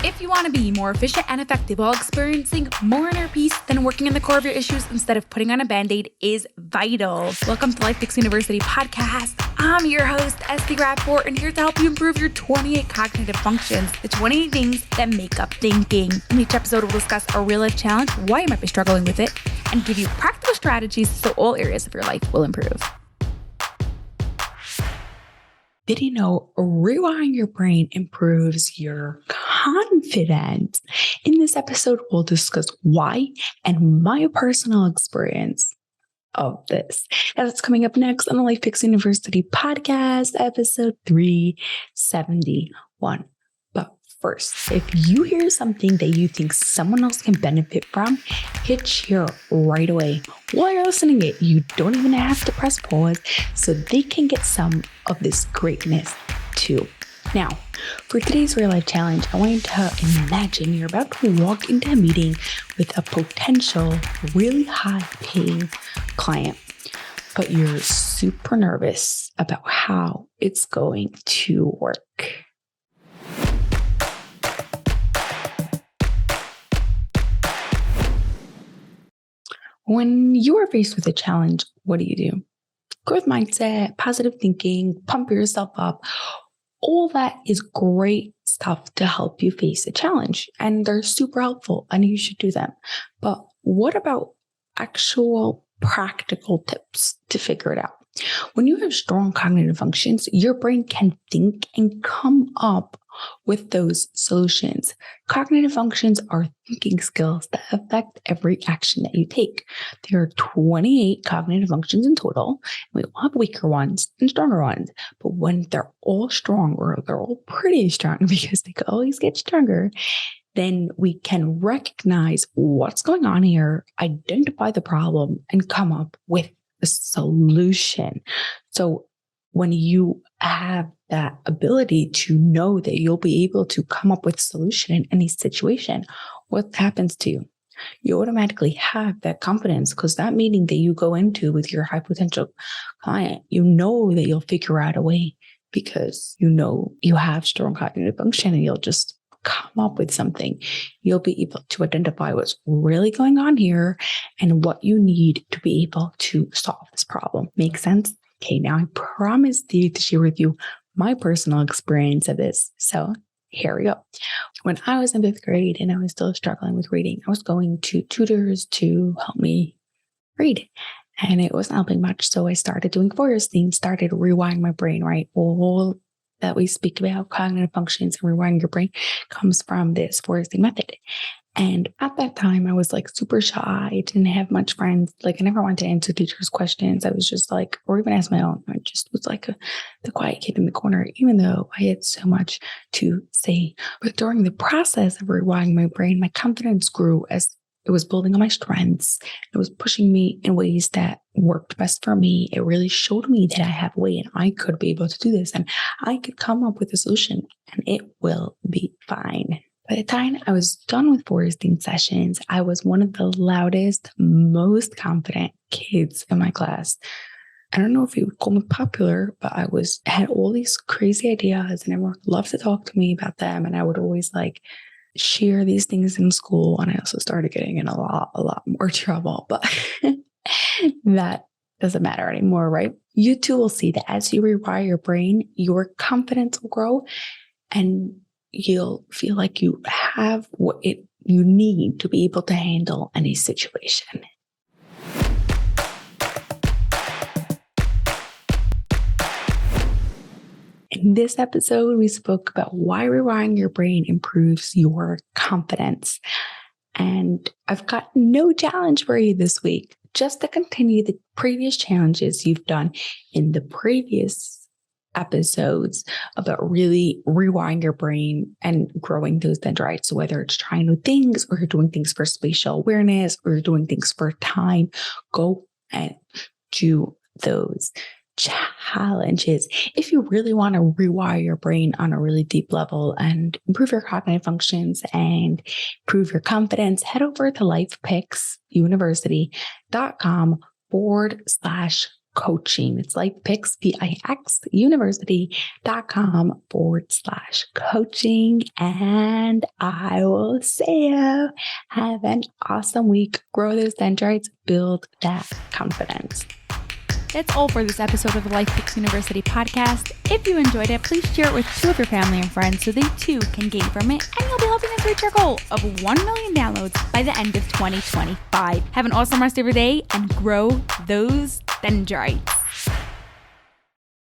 If you want to be more efficient and effective while experiencing more inner peace, then working on the core of your issues instead of putting on a Band-Aid is vital. Welcome to Life Fix University podcast. I'm your host, Esty Rapport, and here to help you improve your 28 cognitive functions, the 28 things that make up thinking. In each episode, we'll discuss a real-life challenge, why you might be struggling with it, and give you practical strategies so all areas of your life will improve. Did you know rewiring your brain improves your confidence? In this episode, we'll discuss why and my personal experience of this. And that's coming up next on the Life Fix University podcast, episode 371. But first, if you hear something that you think someone else can benefit from, hit share right away. While you're listening it, you don't even have to press pause so they can get some of this greatness too. Now, for today's real life challenge, I want you to imagine you're about to walk into a meeting with a potential really high paying client, but you're super nervous about how it's going to work. When you are faced with a challenge, what do? Growth mindset, positive thinking, pump yourself up. All that is great stuff to help you face a challenge. And they're super helpful and you should do them. But what about actual practical tips to figure it out? When you have strong cognitive functions, your brain can think and come up with those solutions. Cognitive functions are thinking skills that affect every action that you take. There are 28 cognitive functions in total. We all have weaker ones and stronger ones. But when they're all strong, or they're all pretty strong because they could always get stronger, then we can recognize what's going on here, identify the problem, and come up with a solution. So when you have that ability to know that you'll be able to come up with a solution in any situation, what happens to you? You automatically have that confidence because that meeting that you go into with your high potential client, you know that you'll figure out a way because you know you have strong cognitive function and you'll just come up with something. You'll be able to identify what's really going on here and what you need to be able to solve this problem. Make sense? Okay, now I promised you to share with you my personal experience of this. So here we go. When I was in 5th grade and I was still struggling with reading, I was going to tutors to help me read. And it wasn't helping much. So I started doing Forrest themes, started rewiring my brain, right? All that we speak about, cognitive functions and rewiring your brain, comes from this Forrest theme method. And at that time, I was like super shy. I didn't have much friends. Like I never wanted to answer teachers' questions. I was just like, or even ask my own. I just was like the quiet kid in the corner, even though I had so much to say. But during the process of rewiring my brain, my confidence grew as it was building on my strengths. It was pushing me in ways that worked best for me. It really showed me that I have a way and I could be able to do this and I could come up with a solution and it will be fine. By the time I was done with Forrest theme sessions, I was one of the loudest, most confident kids in my class. I don't know if you would call me popular, but I had all these crazy ideas and everyone loved to talk to me about them. And I would always share these things in school. And I also started getting in a lot more trouble, but that doesn't matter anymore, right? You too will see that as you rewire your brain, your confidence will grow and you'll feel like you have what you need to be able to handle any situation. In this episode, we spoke about why rewiring your brain improves your confidence. And I've got no challenge for you this week, just to continue the previous challenges you've done in the previous episodes about really rewiring your brain and growing those dendrites. So whether it's trying new things or you're doing things for spatial awareness or you're doing things for time, go and do those challenges. If you really want to rewire your brain on a really deep level and improve your cognitive functions and improve your confidence, head over to lifefixuniversity.com/coaching. coaching. It's LifePix, PIX, university.com/coaching. And I will see you. Have an awesome week. Grow those dendrites, build that confidence. That's all for this episode of the LifePix University podcast. If you enjoyed it, please share it with 2 of your family and friends so they too can gain from it, and you'll be helping us reach our goal of 1 million downloads by the end of 2025. Have an awesome rest of your day and grow those dendrites.